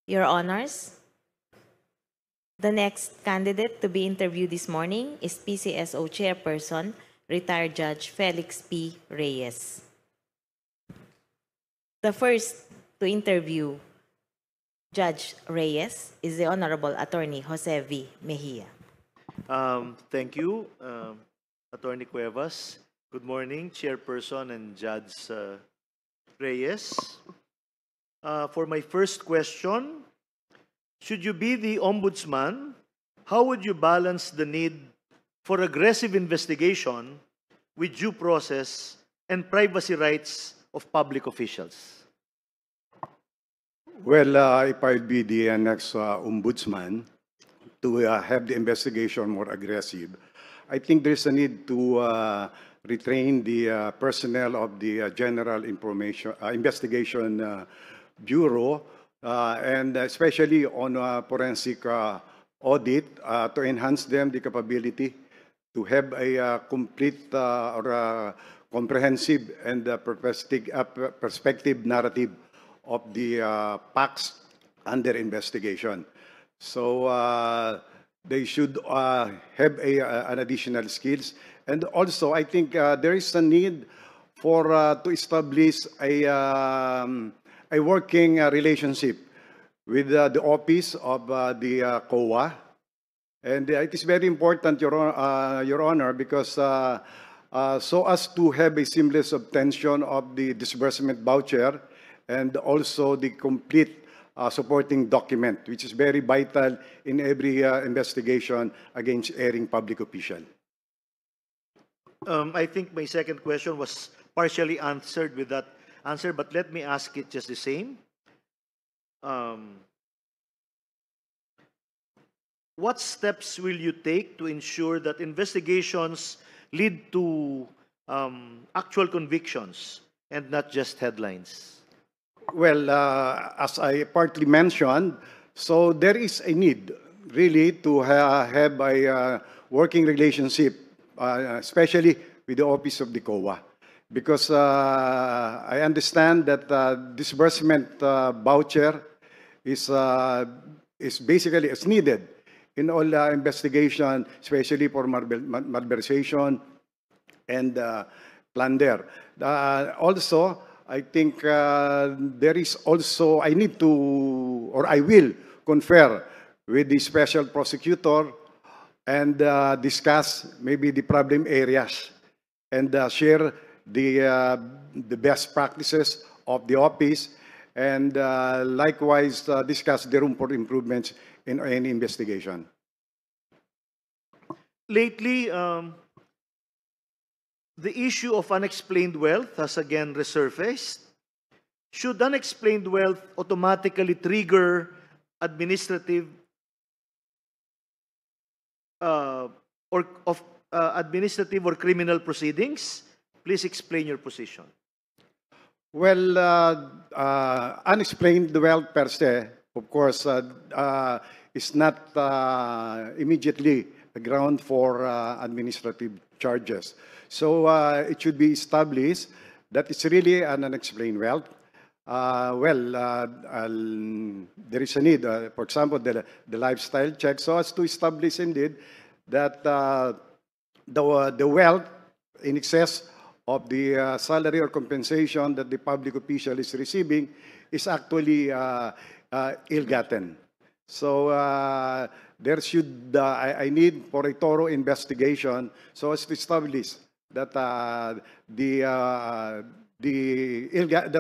Your Honors, the next candidate to be interviewed this morning is PCSO Chairperson, retired Judge Felix P. Reyes. The first to interview Judge Reyes is the Honorable Attorney Jose V. Mejia. Thank you, Attorney Cuevas. Good morning, Chairperson and Judge Reyes. For my first question, should you be the ombudsman, how would you balance the need for aggressive investigation with due process and privacy rights of public officials? Well, if I'd be the next ombudsman to have the investigation more aggressive, I think there's a need to retrain the personnel of the General Information Investigation Bureau, and especially on forensic audit to enhance them the capability to have a complete or comprehensive and perspective narrative of the facts under investigation. So they should have an additional skills. And also, I think there is a need for to establish a working relationship with the office of the COA. And it is very important, Your Honor, because so as to have a seamless obtention of the disbursement voucher and also the complete supporting document, which is very vital in every investigation against erring public official. I think my second question was partially answered with that answer, but let me ask it just the same. What steps will you take to ensure that investigations lead to actual convictions and not just headlines? Well, as I partly mentioned, so there is a need really to have a working relationship, especially with the office of the COA. Because I understand that disbursement voucher is basically is needed in all investigation, especially for malversation and plunder. Also, I think there is also, I need to, or I will confer with the special prosecutor and discuss maybe the problem areas and share the best practices of the office and likewise discuss the room for improvements in any investigation. Lately, the issue of unexplained wealth has again resurfaced. Should unexplained wealth automatically trigger administrative administrative or criminal proceedings? Please explain your position. Well, unexplained wealth per se, of course, is not immediately a ground for administrative charges. So it should be established that it's really an unexplained wealth. There is a need, for example, the lifestyle check, so as to establish indeed that the wealth in excess of the salary or compensation that the public official is receiving is actually ill-gotten. So there should, I need for a thorough investigation so as to establish that the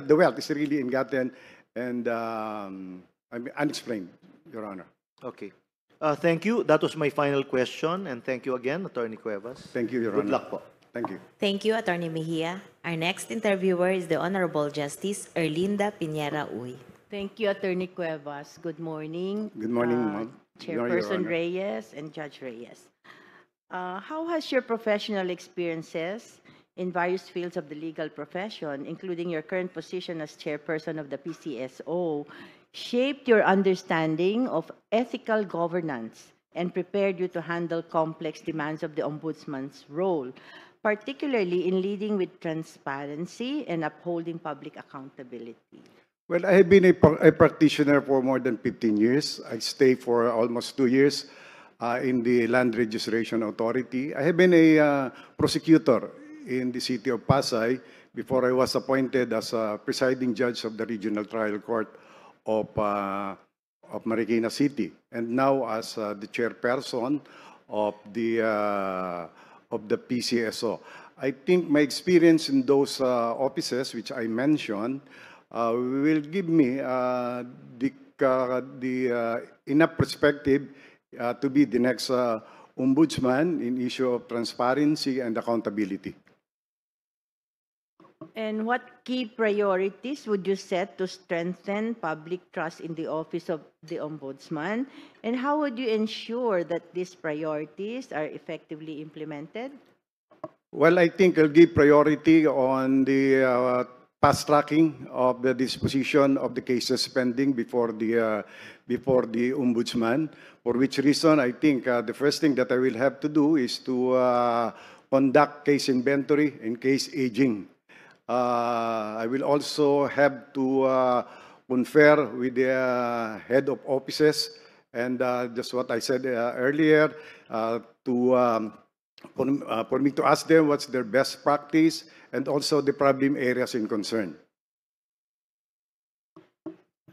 wealth is really ill-gotten and unexplained, Your Honor. Okay. Thank you. That was my final question, and thank you again, Attorney Cuevas. Thank you, Your Honor. Good luck po. Thank you. Thank you, Attorney Mejia. Our next interviewer is the Honorable Justice Erlinda Piñera Uy. Thank you, Attorney Cuevas. Good morning. Good morning, ma'am. Chairperson Reyes and Judge Reyes. How has your professional experiences in various fields of the legal profession, including your current position as chairperson of the PCSO, shaped your understanding of ethical governance and prepared you to handle complex demands of the ombudsman's role, particularly in leading with transparency and upholding public accountability? Well, I have been a practitioner for more than 15 years. I stay for almost 2 years in the Land Registration Authority. I have been a prosecutor in the city of Pasay before I was appointed as a presiding judge of the Regional Trial Court of Marikina City, and now as the chairperson of the PCSO. I think my experience in those offices, which I mentioned, will give me enough perspective to be the next ombudsman in issue of transparency and accountability. And what key priorities would you set to strengthen public trust in the office of the Ombudsman? And how would you ensure that these priorities are effectively implemented? Well, I think I'll give priority on the fast tracking of the disposition of the cases pending before the Ombudsman, for which reason I think the first thing that I will have to do is to conduct case inventory and case aging. I will also have to confer with the head of offices and just what I said earlier for me to ask them what's their best practice and also the problem areas in concern.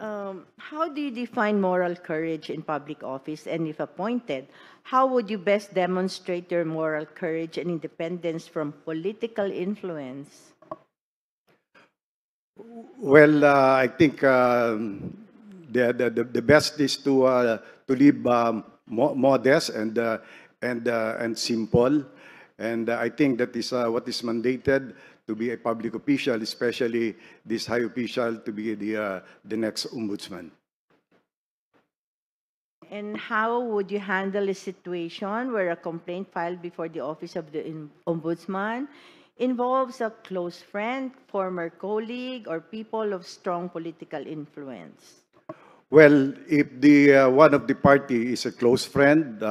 How do you define moral courage in public office? And if appointed, how would you best demonstrate your moral courage and independence from political influence? Well, I think the best is to live modest and simple, and I think that is what is mandated to be a public official, especially this high official to be the next ombudsman. And how would you handle a situation where a complaint filed before the office of the Ombudsman involves a close friend, former colleague, or people of strong political influence? Well, if the one of the party is a close friend,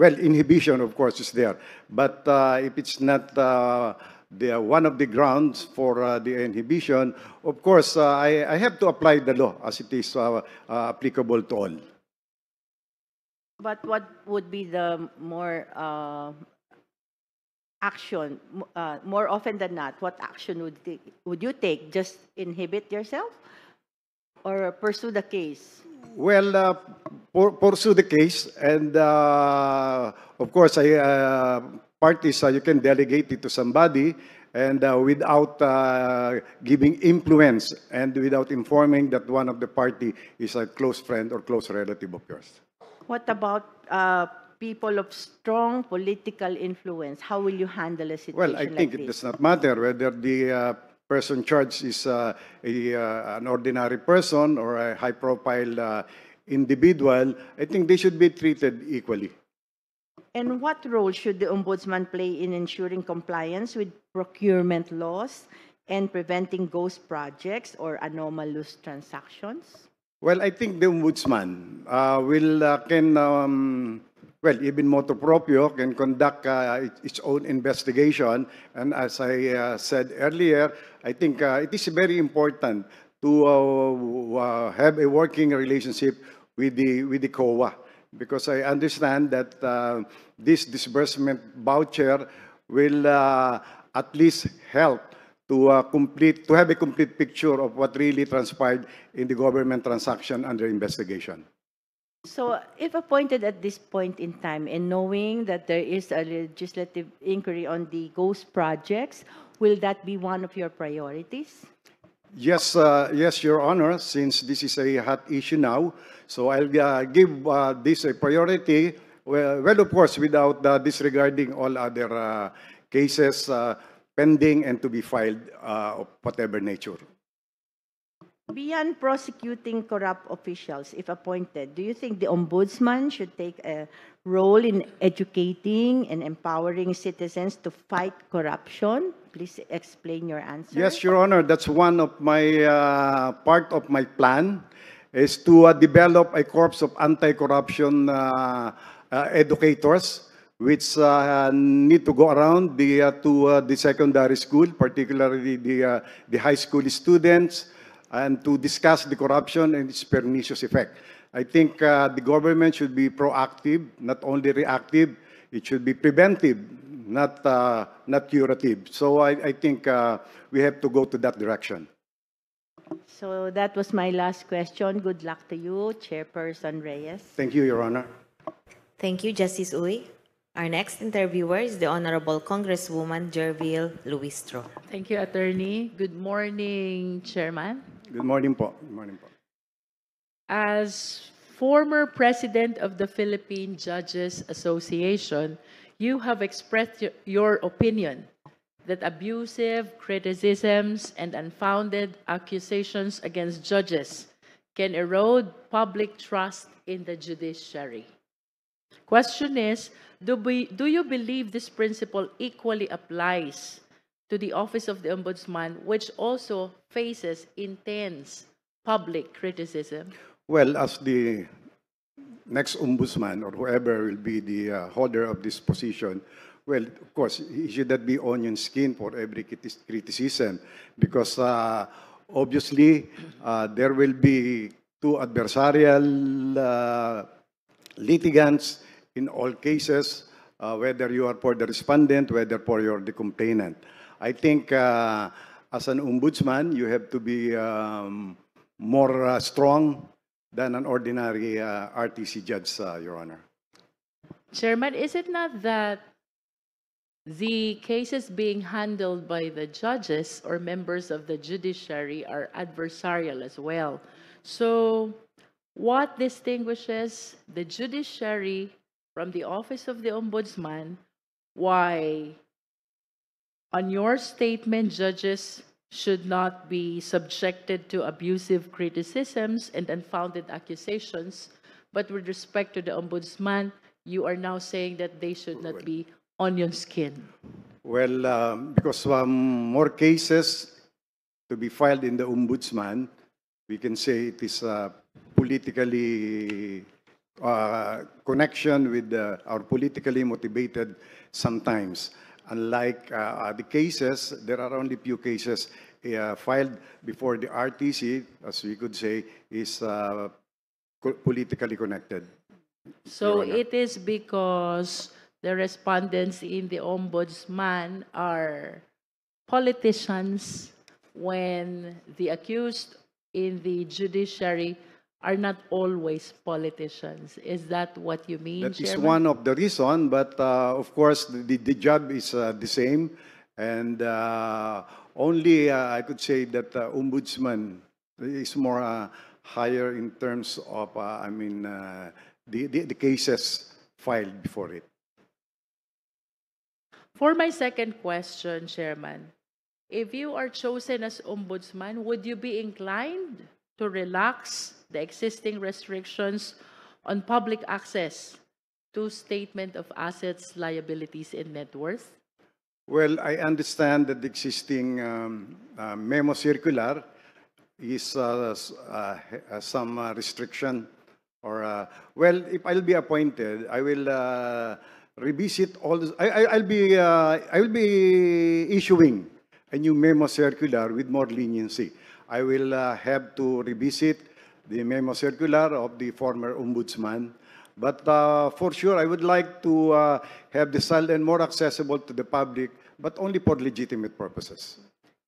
inhibition of course is there. But if it's not one of the grounds for the inhibition, of course I have to apply the law as it is applicable to all. But what would be the more action, more often than not, what action would you take? Just inhibit yourself or pursue the case? Well, pursue the case, and of course, parties you can delegate it to somebody, and without giving influence and without informing that one of the party is a close friend or close relative of yours. What about people of strong political influence? How will you handle a situation Well, I think like it this? does not matter whether the person charged is an ordinary person or a high-profile individual. I think they should be treated equally. And what role should the Ombudsman play in ensuring compliance with procurement laws and preventing ghost projects or anomalous transactions? Well, I think the Ombudsman even motu proprio can conduct its own investigation. And as I said earlier, I think it is very important to have a working relationship with the COA, because I understand that this disbursement voucher will at least help to have a complete picture of what really transpired in the government transaction under investigation. So, if appointed at this point in time and knowing that there is a legislative inquiry on the ghost projects, will that be one of your priorities? Yes, yes, Your Honor, since this is a hot issue now, so I'll give this a priority, well, of course, without disregarding all other cases pending and to be filed of whatever nature. Beyond prosecuting corrupt officials, if appointed, do you think the Ombudsman should take a role in educating and empowering citizens to fight corruption? Please explain your answer. Yes, Your Honor, that's one of my part of my plan is to develop a corps of anti-corruption educators which need to go around to the secondary school, particularly the high school students, and to discuss the corruption and its pernicious effect. I think the government should be proactive, not only reactive. It should be preventive, not curative. So I think we have to go to that direction. So that was my last question. Good luck to you, Chairperson Reyes. Thank you, Your Honor. Thank you, Justice Uy. Our next interviewer is the Honorable Congresswoman Jerville Luistro. Thank you, Attorney. Good morning, Chairman. Good morning po. Good morning po. As former president of the Philippine Judges Association, you have expressed your opinion that abusive criticisms and unfounded accusations against judges can erode public trust in the judiciary. Question is, do you believe this principle equally applies to the Office of the Ombudsman, which also faces intense public criticism? Well, as the next ombudsman or whoever will be the holder of this position, well, of course, he should not be onion skin for every criticism because obviously there will be two adversarial litigants in all cases, whether you are for the respondent, whether for the complainant. I think as an ombudsman, you have to be more strong than an ordinary RTC judge, Your Honor. Chairman, is it not that the cases being handled by the judges or members of the judiciary are adversarial as well? So what distinguishes the judiciary from the Office of the Ombudsman? Why, on your statement, judges should not be subjected to abusive criticisms and unfounded accusations, but with respect to the Ombudsman, you are now saying that they should not be onion skin? Well, because more cases to be filed in the Ombudsman, we can say it is politically connection with our politically motivated sometimes. Unlike the cases, there are only few cases filed before the RTC, as we could say, is politically connected. So Your Honor. it is because the respondents in the Ombudsman are politicians when the accused in the judiciary are not always politicians. Is that what you mean, That is Chairman? one of the reason, but of course the job is the same, and only I could say that ombudsman is more higher in terms of the cases filed before it. For my second question, Chairman, if you are chosen as ombudsman, would you be inclined to relax the existing restrictions on public access to statement of assets, liabilities, and net worth? Well, I understand that the existing memo circular is some restriction or well, if I'll be appointed, I will revisit all. I will be issuing a new memo circular with more leniency. I will have to revisit the memo circular of the former ombudsman. But for sure, I would like to have the SALN more accessible to the public, but only for legitimate purposes.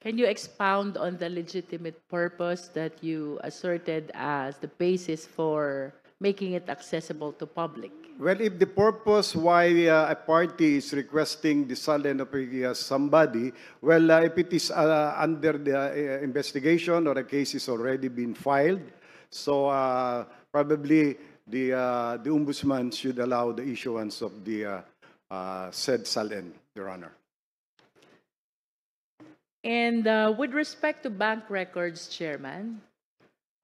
Can you expound on the legitimate purpose that you asserted as the basis for making it accessible to public? Well, if the purpose why a party is requesting the SALN of somebody, well, if it is under the investigation or a case is already been filed, so probably the ombudsman should allow the issuance of the said SALN, Your Honor. And with respect to bank records, Chairman,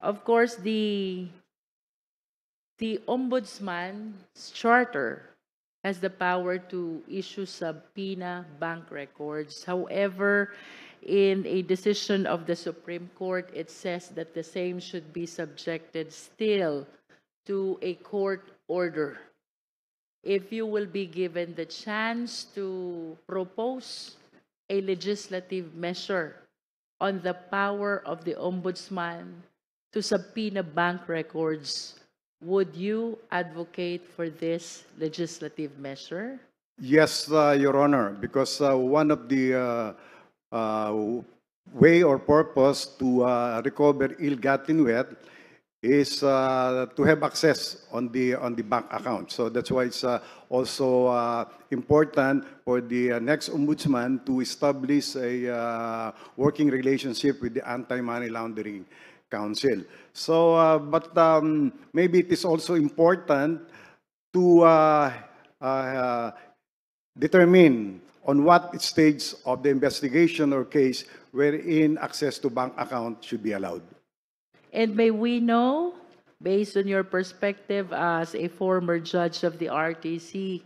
of course, the ombudsman's charter has the power to issue subpoena bank records. However, in a decision of the Supreme Court, it says that the same should be subjected still to a court order. if you will be given the chance to propose a legislative measure on the power of the ombudsman to subpoena bank records, would you advocate for this legislative measure? Yes, Your Honor, because one of the way or purpose to recover ill-gotten wealth is to have access on the bank account. So that's why it's also important for the next ombudsman to establish a working relationship with the Anti-Money Laundering Council. So, but maybe it is also important to determine on what stage of the investigation or case wherein access to bank account should be allowed. And may we know, based on your perspective as a former judge of the RTC,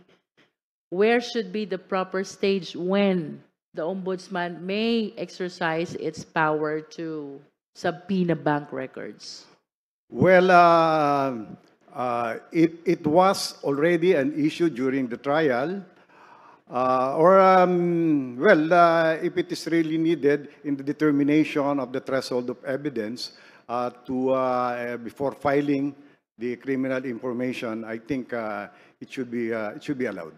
where should be the proper stage when the ombudsman may exercise its power to subpoena bank records? Well, it was already an issue during the trial. If it is really needed in the determination of the threshold of evidence before filing the criminal information, I think it should be allowed.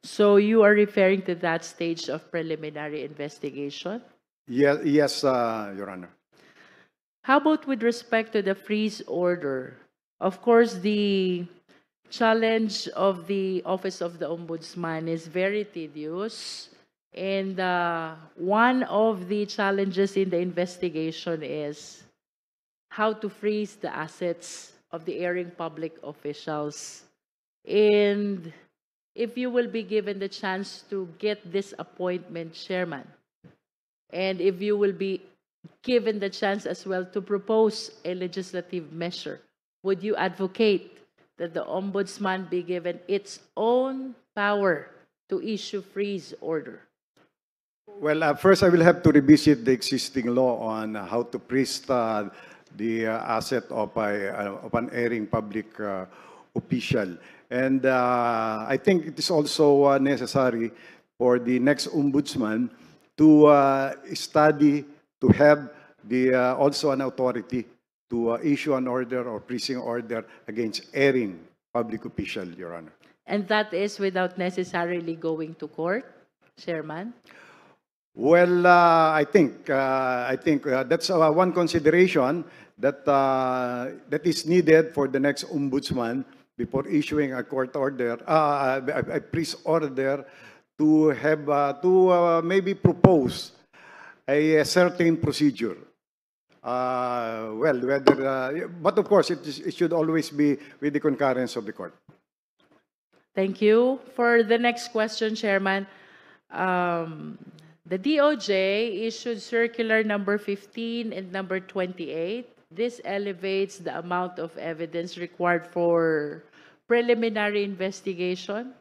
So you are referring to that stage of preliminary investigation? Yes, Your Honor. How about with respect to the freeze order? Of course, the challenge of the Office of the Ombudsman is very tedious. And one of the challenges in the investigation is how to freeze the assets of the erring public officials. And if you will be given the chance to get this appointment, Chairman, and if you will be given the chance as well to propose a legislative measure, would you advocate that the Ombudsman be given its own power to issue freeze order? Well, first I will have to revisit the existing law on how to freeze the asset of an erring public official. And I think it is also necessary for the next ombudsman to study, to have also an authority to issue an order or freezing order against erring public official, Your Honor. And that is without necessarily going to court, Chairman? Well, I think that's one consideration that is needed for the next ombudsman before issuing a court order, a freeze order, to have maybe propose a certain procedure. But of course, it should always be with the concurrence of the court. Thank you. For the next question, Chairman, the DOJ issued circular number 15 and number 28. This elevates the amount of evidence required for preliminary investigation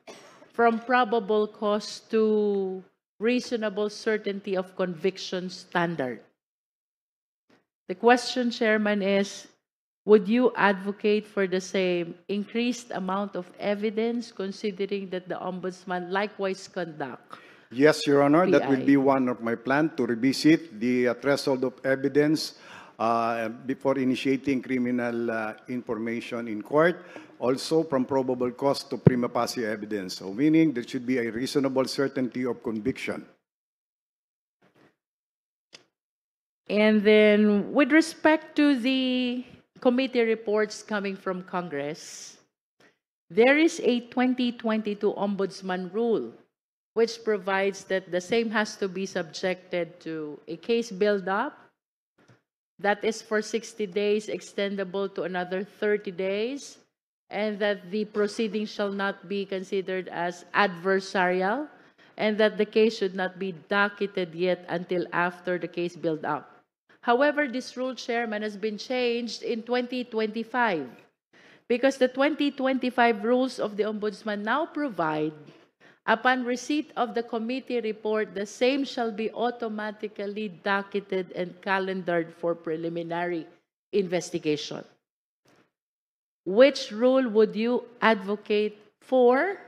from probable cause to reasonable certainty of conviction standard. The question, Chairman, is, would you advocate for the same increased amount of evidence, considering that the Ombudsman likewise conduct? Yes, Your Honor, that will PI. be one of my plans to revisit the threshold of evidence before initiating criminal information in court, also from probable cause to prima facie evidence. So meaning there should be a reasonable certainty of conviction. And then with respect to the committee reports coming from Congress, there is a 2022 Ombudsman rule which provides that the same has to be subjected to a case build-up that is for 60 days, extendable to another 30 days, and that the proceeding shall not be considered as adversarial, and that the case should not be docketed yet until after the case build-up. However, this rule, Chairman, has been changed in 2025 because the 2025 rules of the Ombudsman now provide, upon receipt of the committee report, the same shall be automatically docketed and calendared for preliminary investigation. Which rule would you advocate 4,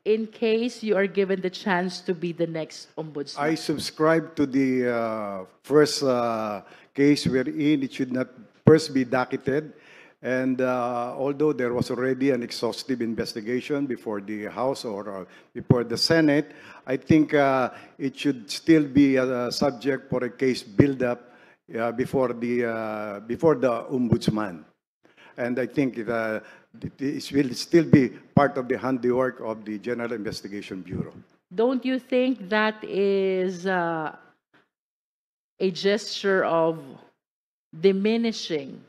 in case you are given the chance to be the next ombudsman? I subscribe to the first case wherein it should not first be docketed. And although there was already an exhaustive investigation before the House or before the Senate, I think it should still be subject for a case build-up before the Ombudsman. And I think it will still be part of the handiwork of the General Investigation Bureau. Don't you think that is a gesture of diminishing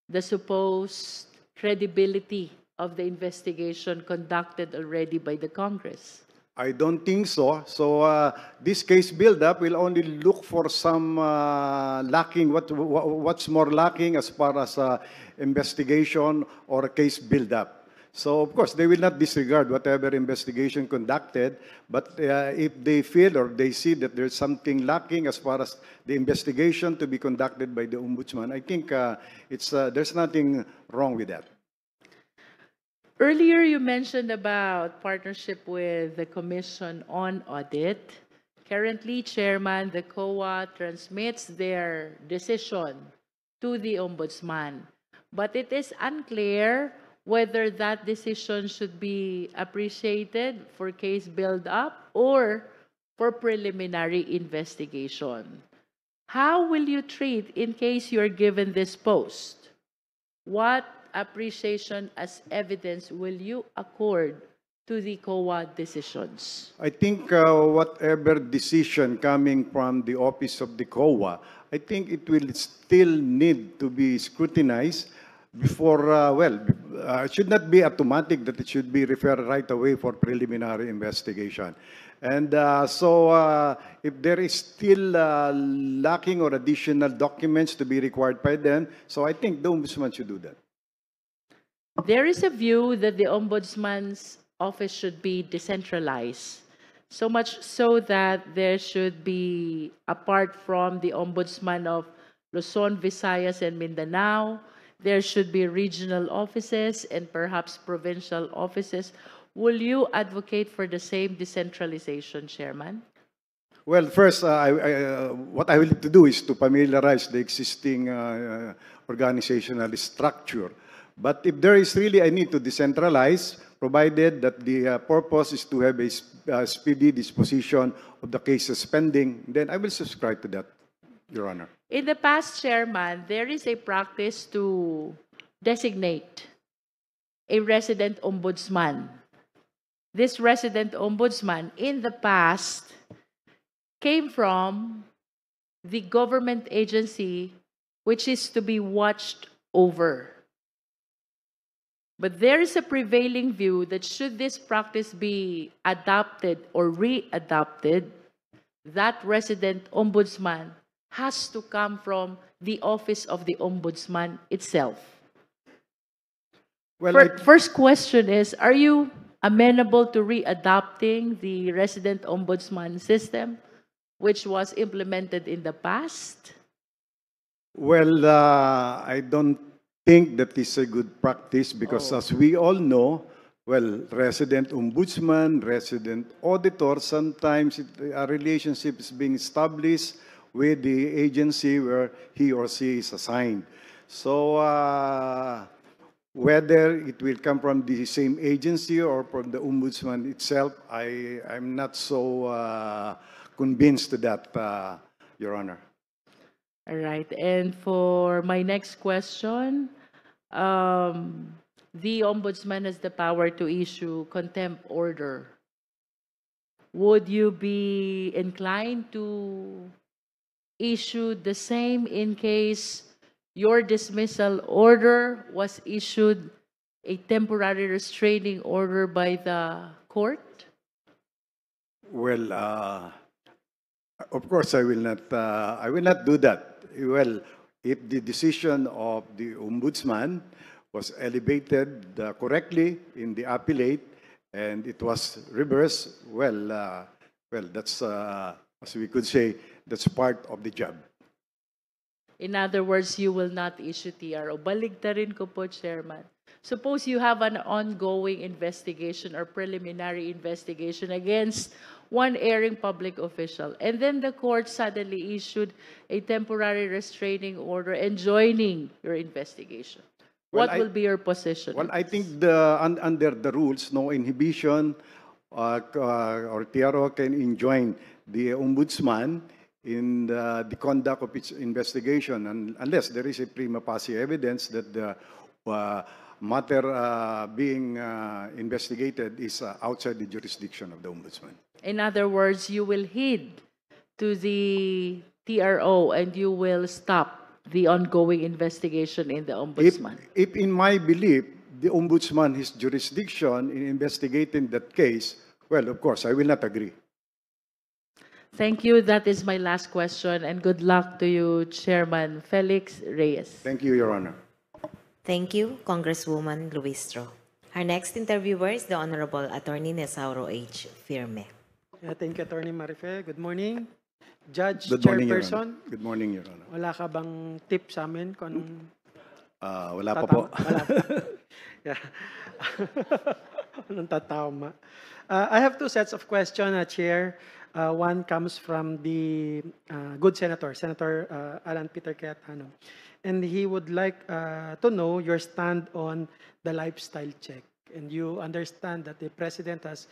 the supposed credibility of the investigation conducted already by the Congress? I don't think so. So this case build-up will only look for some lacking. What's more lacking as far as investigation or a case build-up? So of course they will not disregard whatever investigation conducted. But if they feel or they see that there's something lacking as far as the investigation to be conducted by the Ombudsman, I think there's nothing wrong with that. Earlier, you mentioned about partnership with the Commission on Audit. Currently, Chairman, the COA transmits their decision to the Ombudsman. But it is unclear whether that decision should be appreciated for case build-up or for preliminary investigation. How will you treat in case you are given this post? What appreciation as evidence will you accord to the COA decisions? I think whatever decision coming from the office of the COA, I think it will still need to be scrutinized before, it should not be automatic that it should be referred right away for preliminary investigation. And if there is still lacking or additional documents to be required by them, so I think the Ombudsman should do that. There is a view that the Ombudsman's office should be decentralized, so much so that there should be, apart from the Ombudsman of Luzon, Visayas, and Mindanao, there should be regional offices and perhaps provincial offices. Will you advocate for the same decentralization, Chairman? Well, first, what I will need to do is to familiarize the existing organizational structure. But if there is really a need to decentralize, provided that the purpose is to have a speedy disposition of the cases pending, then I will subscribe to that, Your Honor. In the past, Chairman, there is a practice to designate a resident ombudsman. This resident ombudsman in the past came from the government agency which is to be watched over. But there is a prevailing view that should this practice be adopted or re-adopted, that resident ombudsman has to come from the office of the ombudsman itself. Well, First question is, are you amenable to re-adopting the resident ombudsman system, which was implemented in the past? Well, I don't think that is a good practice because as we all know, well, resident ombudsman, resident auditor, sometimes a relationship is being established with the agency where he or she is assigned. So whether it will come from the same agency or from the ombudsman itself, I'm not so convinced to that, Your Honor. All right. And for my next question, the ombudsman has the power to issue contempt order. Would you be inclined to issue the same in case your dismissal order was issued a temporary restraining order by the court? Well, of course, I will not do that. Well, if the decision of the ombudsman was elevated correctly in the appellate and it was reversed, well, that's as we could say, that's part of the job. In other words, you will not issue TRO. Baligtarin ko po, Chairman. Suppose you have an ongoing investigation or preliminary investigation against one erring public official, and then the court suddenly issued a temporary restraining order enjoining your investigation. Well, What will be your position? Well, on I this? think under the rules, no inhibition or TRO can enjoin the ombudsman in the conduct of its investigation, unless there is a prima facie evidence that the matter being investigated is outside the jurisdiction of the ombudsman. In other words, you will heed to the TRO and you will stop the ongoing investigation in the ombudsman. If in my belief, the ombudsman has jurisdiction in investigating that case, well, of course, I will not agree. Thank you. That is my last question, and good luck to you, Chairman Felix Reyes. Thank you, Your Honor. Thank you, Congresswoman Luistro. Our next interviewer is the Honorable Attorney Nesauro H. Firme. Thank you, Attorney Marife. Good morning. Judge, Good morning, Your Chairperson, Honor. Good morning, Your Honor. wala ka bang tip sa amin kung anong Wala pa po. tatama? Wala pa. Yeah. Anong tatama? I have two sets of questions, Chair. One comes from the good Senator, Senator Alan Peter Cayetano. And he would like to know your stand on the lifestyle check. And you understand that the President has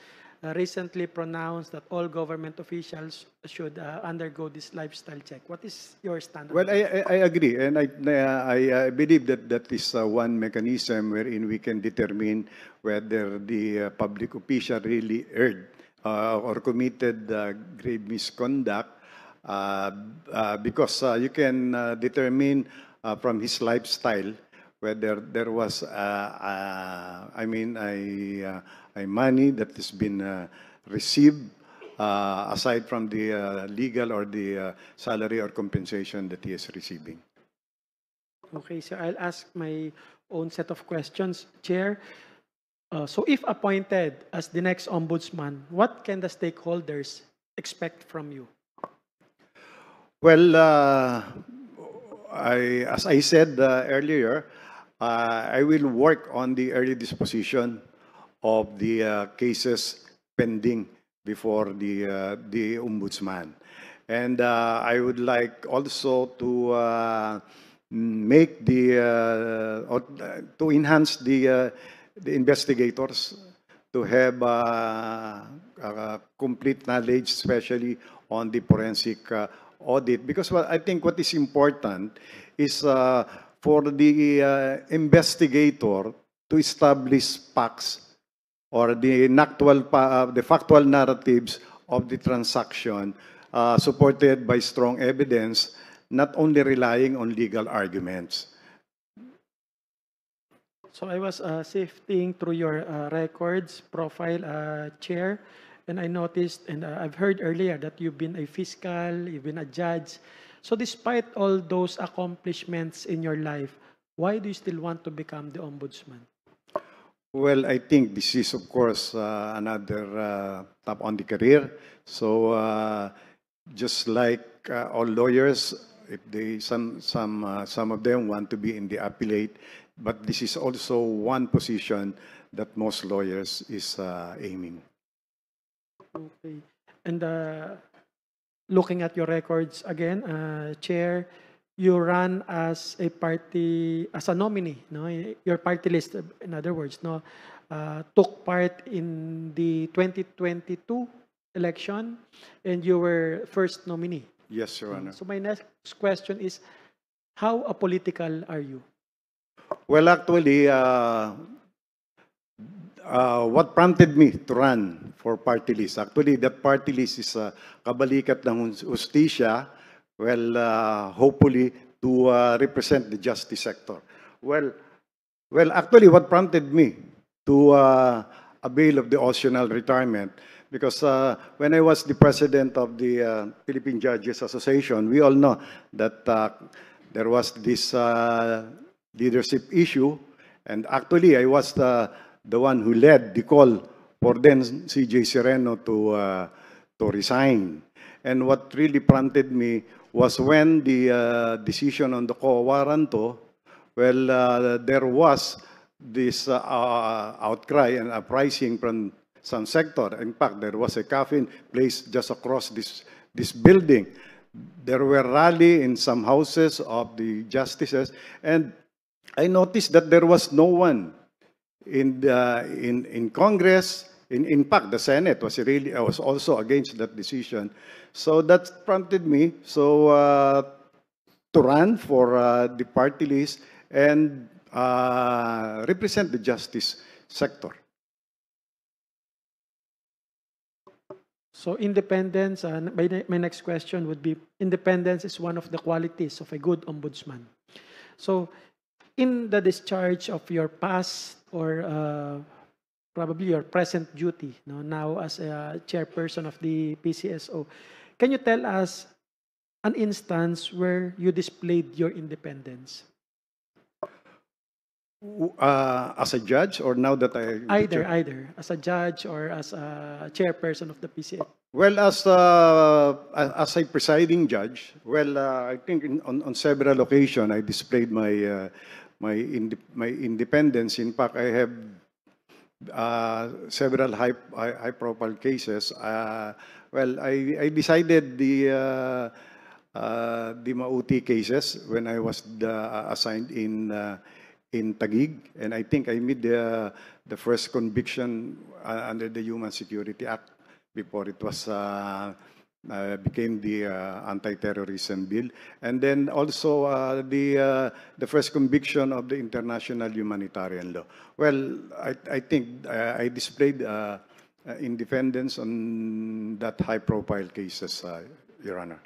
recently pronounced that all government officials should undergo this lifestyle check. What is your stand on Well, that? I agree, and I believe that that is one mechanism wherein we can determine whether the public official really erred or committed grave misconduct, because you can determine from his lifestyle whether there was, I mean, a money that has been received aside from the legal or the salary or compensation that he is receiving. Okay, so I'll ask my own set of questions, Chair. So if appointed as the next ombudsman, what can the stakeholders expect from you? Well, as I said earlier, I will work on the early disposition of the cases pending before the ombudsman. And I would like also to make to enhance the investigators to have complete knowledge, especially on the forensic audit. Because I think what is important is for the investigator to establish facts or the factual narratives of the transaction supported by strong evidence, not only relying on legal arguments. So I was sifting through your records profile, Chair, and I noticed, and I've heard earlier that you've been a fiscal, you've been a judge. So despite all those accomplishments in your life, why do you still want to become the ombudsman? Well, I think this is, of course, another tap on the career. So, just like all lawyers, if some of them want to be in the appellate, but this is also one position that most lawyers is aiming. Okay. And looking at your records again, Chair, you ran as a nominee, no? Your party list, in other words, no, took part in the 2022 election, and you were first nominee. Yes, Your Honor. So my next question is, how apolitical are you? Well, actually, what prompted me to run for party list? Actually, that party list is kabalikat ng hustisya, well, hopefully to represent the justice sector. Well, actually, what prompted me to avail of the optional retirement, because when I was the president of the Philippine Judges Association, we all know that there was this leadership issue, and actually, I was the one who led the call for then CJ Sereno to resign. And what really prompted me was when the decision on the quo warranto, well, there was this outcry and uprising from some sector. In fact, there was a coffin placed just across this building. There were rally in some houses of the justices, and I noticed that there was no one in Congress. In fact, the Senate was also against that decision. So that prompted me to run for the party list and represent the justice sector. So independence, my next question would be, independence is one of the qualities of a good ombudsman. So in the discharge of your past or probably your present duty, now as a chairperson of the PCSO, can you tell us an instance where you displayed your independence? As a judge, or now that Either as a judge or as a chairperson of the PCSO. Well, as a presiding judge, I think on several occasions I displayed my independence. In fact, I have several high-profile cases. I decided the Mauti cases when I was assigned in Taguig, and I think I made the first conviction under the Human Security Act before it was became the anti-terrorism bill, and then also the first conviction of the international humanitarian law. Well, I think I displayed independence on that high-profile cases, Your Honor.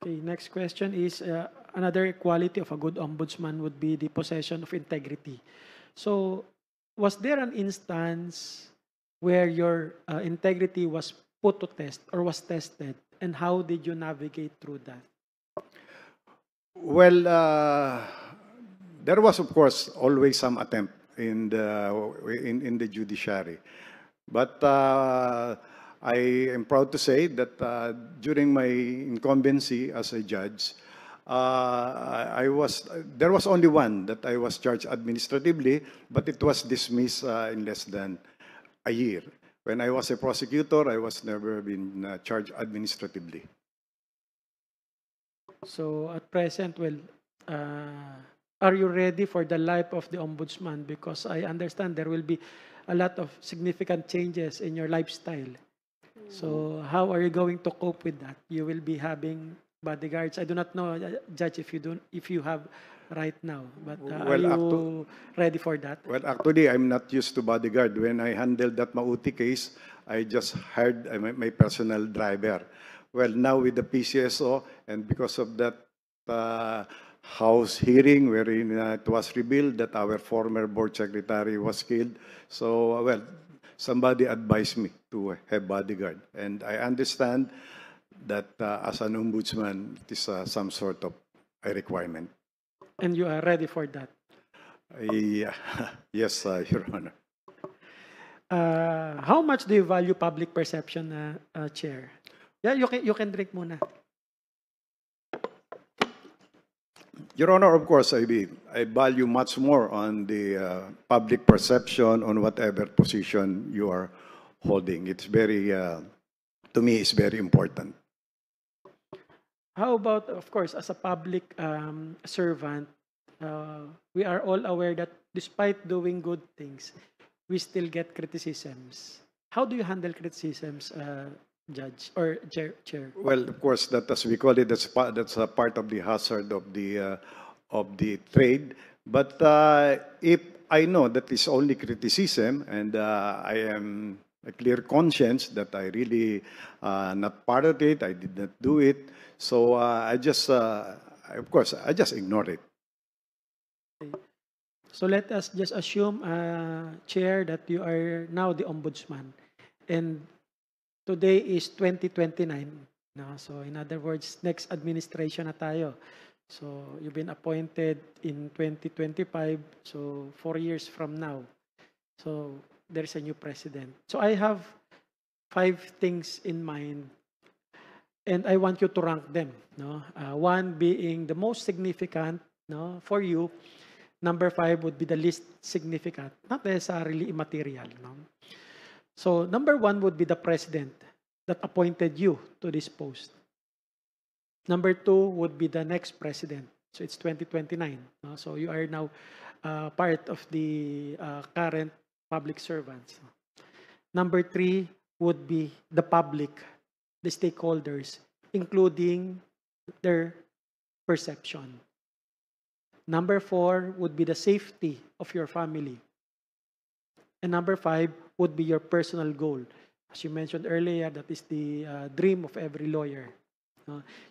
Okay, next question is, another quality of a good ombudsman would be the possession of integrity. So, was there an instance where your integrity was put to test or was tested, and how did you navigate through that? Well, there was, of course, always some attempt in the judiciary, but I am proud to say that during my incumbency as a judge, there was only one that I was charged administratively, but it was dismissed in less than a year. When I was a prosecutor, I was never been charged administratively. So at present, are you ready for the life of the ombudsman? Because I understand there will be a lot of significant changes in your lifestyle. So how are you going to cope with that? You will be having bodyguards. I do not know, Judge, if you have right now, but are you ready for that? Well, actually, I'm not used to bodyguard. When I handled that Mauti case, I just hired my personal driver. Well, now with the PCSO, and because of that House hearing wherein it was revealed that our former board secretary was killed, so, somebody advised me to have bodyguard. And I understand that as an ombudsman, it is some sort of a requirement. And you are ready for that? Yes, Your Honor. How much do you value public perception, Chair? Yeah, you can drink muna. Your Honor, of course, I value much more on the public perception on whatever position you are holding. It's very, to me, it's very important. How about, of course, as a public servant, we are all aware that despite doing good things, we still get criticisms. How do you handle criticisms, Judge or Chair? Well, of course, that as we call it, that's a part of the hazard of the trade. But if I know that it's only criticism, and I am a clear conscience that I really not part of it, I did not do it. So I just, of course, I just ignore it. Okay. So let us just assume, Chair, that you are now the ombudsman, and today is 2029. No? So in other words, next administration na tayo. So you've been appointed in 2025, so 4 years from now. So there's a new president. So I have 5 things in mind, and I want you to rank them. No? One being the most significant, no, for you, Number 5 would be the least significant, not necessarily immaterial. No? So number 1 would be the president that appointed you to this post. Number 2 would be the next president. So it's 2029. No? So you are now part of the current public servants. Number 3 would be the public, the stakeholders, including their perception. Number 4 would be the safety of your family. And number 5 would be your personal goal. As you mentioned earlier, that is the dream of every lawyer.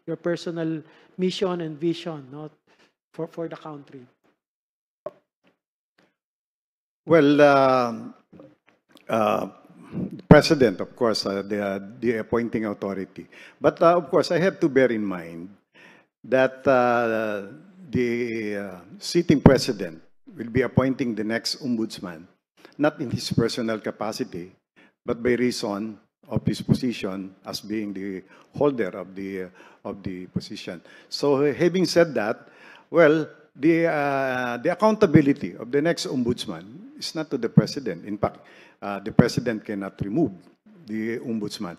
Your personal mission and vision for the country. Well, President, of course, the appointing authority. But of course, I have to bear in mind that the sitting president will be appointing the next ombudsman, not in his personal capacity, but by reason of his position as being the holder of the position. So having said that, well, the accountability of the next ombudsman is not to the president. In fact, the president cannot remove the ombudsman.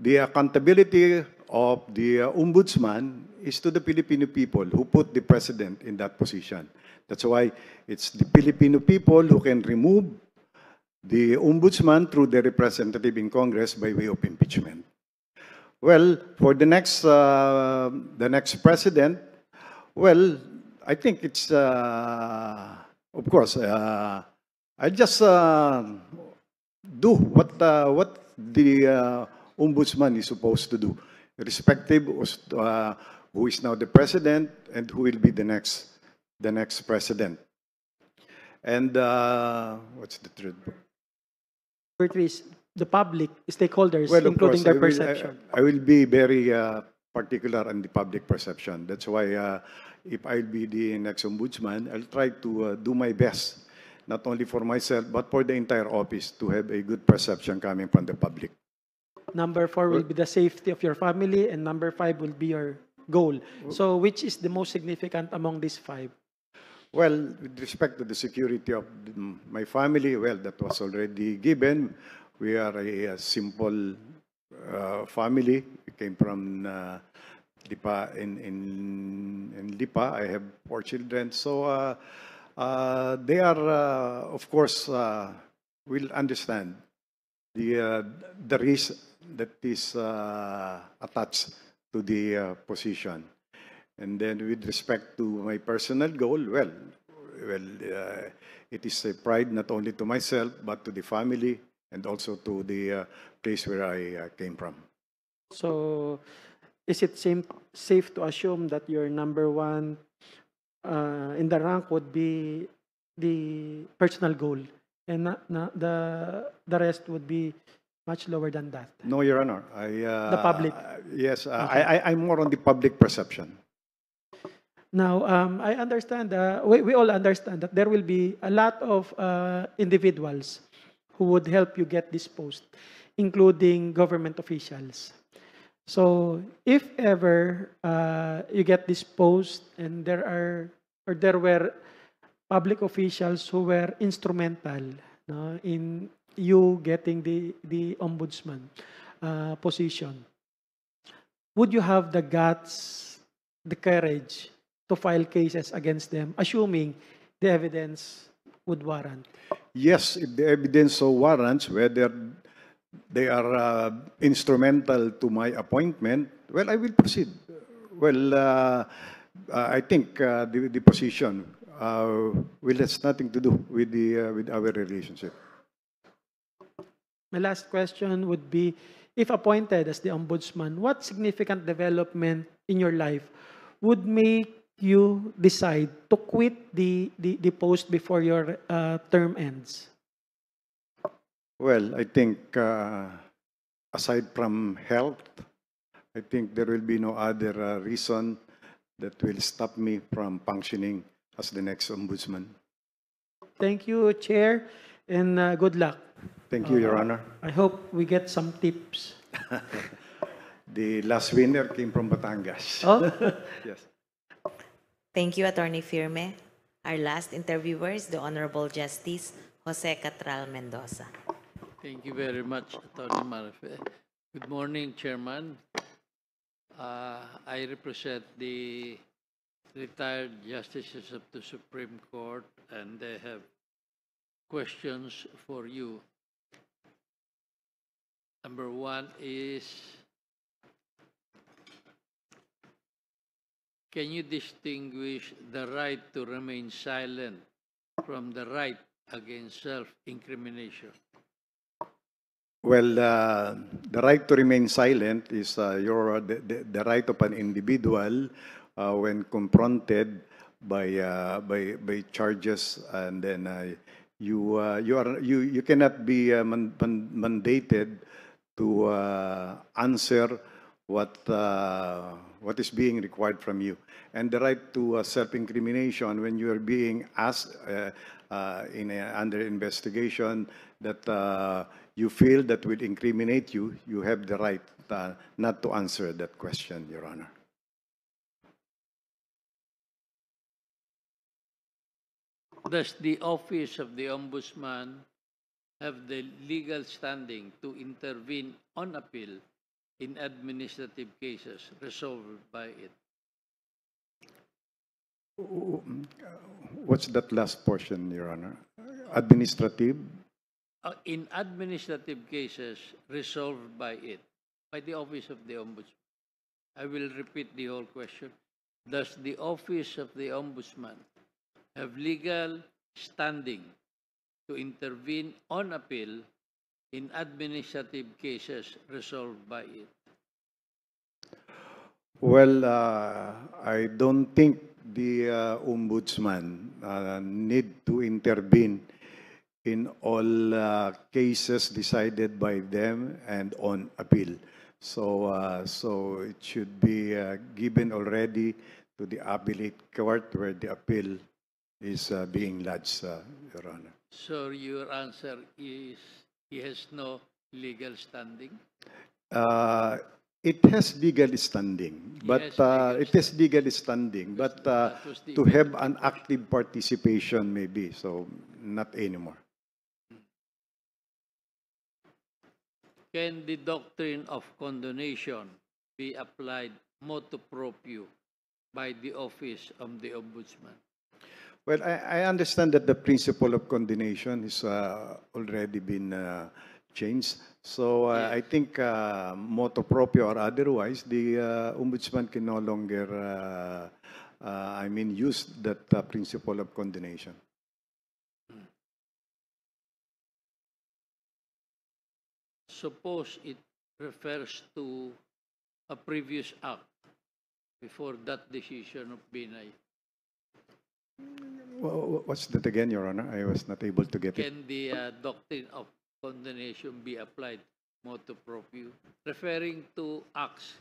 The accountability of the ombudsman is to the Filipino people who put the president in that position. That's why it's the Filipino people who can remove the ombudsman through the representative in Congress by way of impeachment. Well, for the next president, well, I think it's, of course, I just do what the ombudsman is supposed to do, irrespective of who is now the president and who will be the next president. And what's the third? Number 3 is the public, stakeholders, Well, of including course, their perception. I will be very particular on the public perception. That's why if I'll be the next ombudsman, I'll try to do my best, not only for myself, but for the entire office, to have a good perception coming from the public. Number 4 will be the safety of your family, and number 5 will be your goal. So which is the most significant among these 5? Well, with respect to the security of my family, well, that was already given. We are a simple family. We came from Lipa. In Lipa, I have 4 children. So they are, of course, will understand the risk that is attached to the position. And then with respect to my personal goal, well, it is a pride not only to myself, but to the family and also to the place where I came from. So is it safe to assume that your number 1 in the rank would be the personal goal, and the rest would be much lower than that? No, Your Honor. The public? Yes, I'm more on the public perception. Now, I understand, we all understand that there will be a lot of individuals who would help you get this post, including government officials. So if ever you get this post and there were public officials who were instrumental in you getting the ombudsman position, would you have the guts, the courage to file cases against them, assuming the evidence would warrant? Yes, if the evidence so warrants, whether they are instrumental to my appointment, well, I will proceed. Well, I think the position will has nothing to do with our relationship. My last question would be, if appointed as the ombudsman, what significant development in your life would make you decide to quit the post before your term ends? Well, I think aside from health, I think there will be no other reason that will stop me from functioning as the next ombudsman. Thank you, Chair, and good luck. Thank you, Your Honor. I hope we get some tips. The last winner came from Batangas. Oh? Yes. Thank you, Attorney Firme. Our last interviewer is the Honorable Justice Jose Catral Mendoza. Thank you very much, Attorney Marife. Good morning, Chairman. I represent the retired justices of the Supreme Court, and they have questions for you. Number one is, can you distinguish the right to remain silent from the right against self-incrimination? Well, the right to remain silent is the right of an individual when confronted by charges, and then you cannot be mandated to answer what is being required from you, and the right to self-incrimination when you are being asked under investigation that you feel that will incriminate you, you have the right not to answer that question, Your Honor. Does the Office of the Ombudsman have the legal standing to intervene on appeal in administrative cases resolved by it? What's that last portion, Your Honor? Administrative? In administrative cases resolved by it, by the Office of the Ombudsman. I will repeat the whole question. Does the Office of the Ombudsman have legal standing to intervene on appeal in administrative cases resolved by it? Well, I don't think the ombudsman need to intervene in all cases decided by them and on appeal. So it should be given already to the appellate court where the appeal is being lodged, Your Honor. So your answer is he has no legal standing? It has legal standing, but it has legal standing, but That was the to have an active participation maybe, so not anymore. Can the doctrine of condonation be applied motu proprio by the Office of the Ombudsman? Well, I understand that the principle of condonation has already been changed. So Yes. I think motu proprio or otherwise, the ombudsman can no longer, use that principle of condonation. Suppose it refers to a previous act before that decision of Binay. What's that again, Your Honor? I was not able to get it. Can the doctrine of condonation be applied motu proprio, referring to acts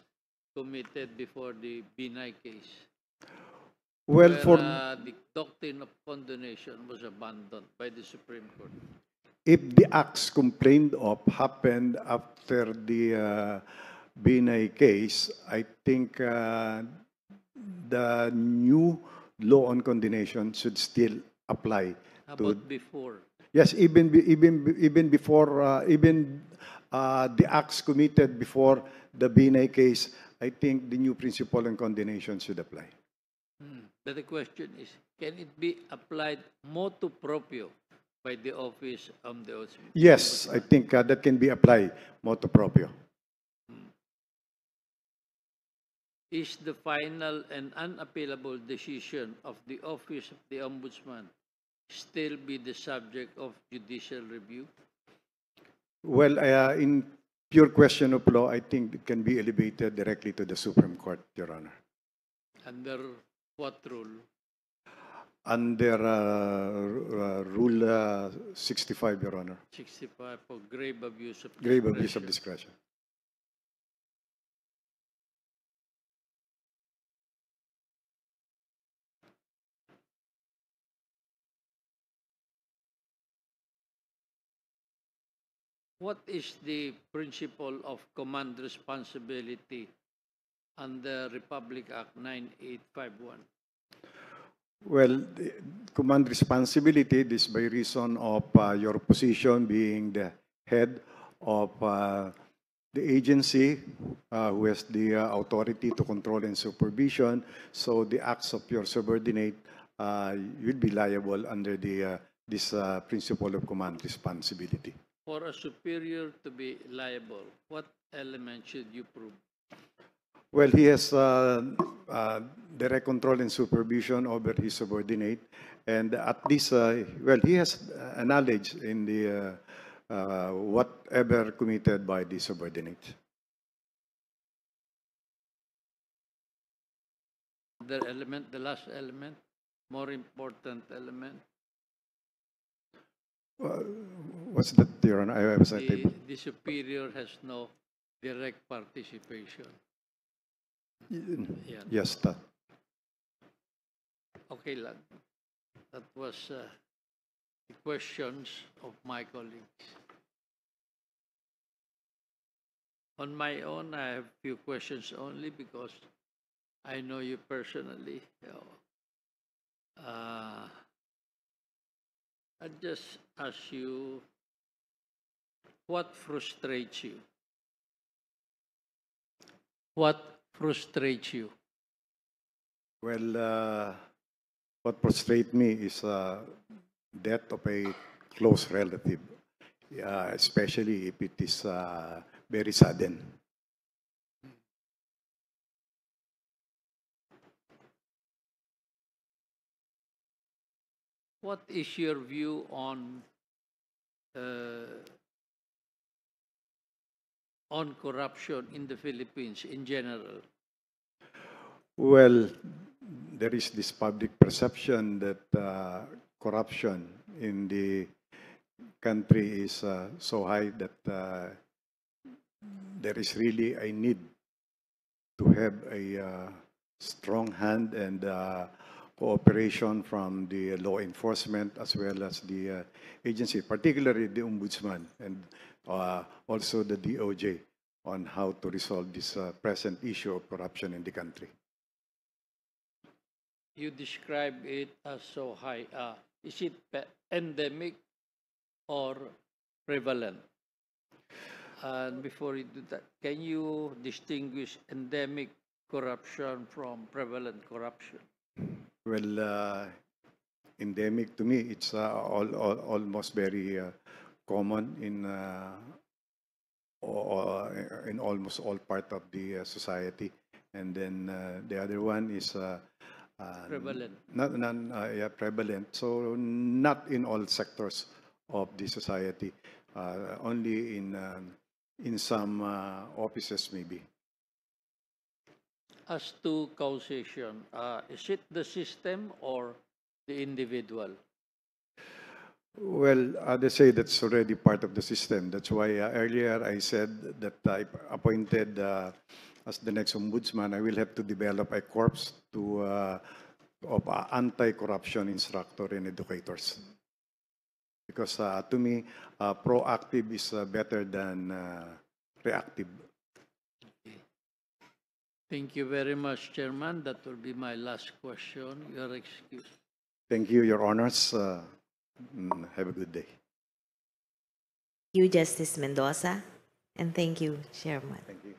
committed before the Binay case? Well, where, for the doctrine of condonation was abandoned by the Supreme Court. if the acts complained of happened after the Binay case, I think the new law on condonation should still apply. How To, about before? yes, even before the acts committed before the Binay case, I think the new principle on condonation should apply. But the question is, can it be applied motu proprio by the Office of the Ombudsman? Yes, I think that can be applied motu proprio. Is the final and unappealable decision of the Office of the Ombudsman still be the subject of judicial review? Well, in pure question of law, I think it can be elevated directly to the Supreme Court, Your Honor. Under what rule? Under Rule 65, Your Honor. 65 for grave abuse of Grave abuse of discretion. discretion. What is the principle of command responsibility under Republic Act 9851? Well, the command responsibility, this by reason of your position being the head of the agency who has the authority to control and supervision. So the acts of your subordinate, you'll be liable under this principle of command responsibility. For a superior to be liable, what element should you prove? Well, he has direct control and supervision over his subordinate, and at least, well, he has a knowledge in the whatever committed by the subordinate. The element, the last element, more important element, What's that, Your Honor? I was not able. the superior has no direct participation. Yan. Yes, that. Okay lang. That was the questions of my colleagues. On my own, I have few questions only because I know you personally. I just ask you, what frustrates you? What frustrates you? Well, what frustrates me is death of a close relative, especially if it is very sudden. What is your view on corruption in the Philippines in general? Well, there is this public perception that corruption in the country is so high that there is really a need to have a strong hand and cooperation from the law enforcement as well as the agency, particularly the Ombudsman and also the DOJ on how to resolve this present issue of corruption in the country. You describe it as so high. Is it endemic or prevalent? And before you do that, can you distinguish endemic corruption from prevalent corruption? Well, endemic to me, it's almost very common in almost all part of the society. And then the other one is Prevalent. yeah, prevalent. So not in all sectors of the society, only in some offices maybe. As to causation, is it the system or the individual? Well, they say that's already part of the system. That's why earlier I said that I appointed as the next ombudsman, I will have to develop a corps of anti-corruption instructor and educators. Because to me, proactive is better than reactive. Thank you very much, Chairman. That will be my last question. Your excuse. Thank you, Your Honors. Have a good day. Thank you, Justice Mendoza, and thank you, Chairman. Thank you.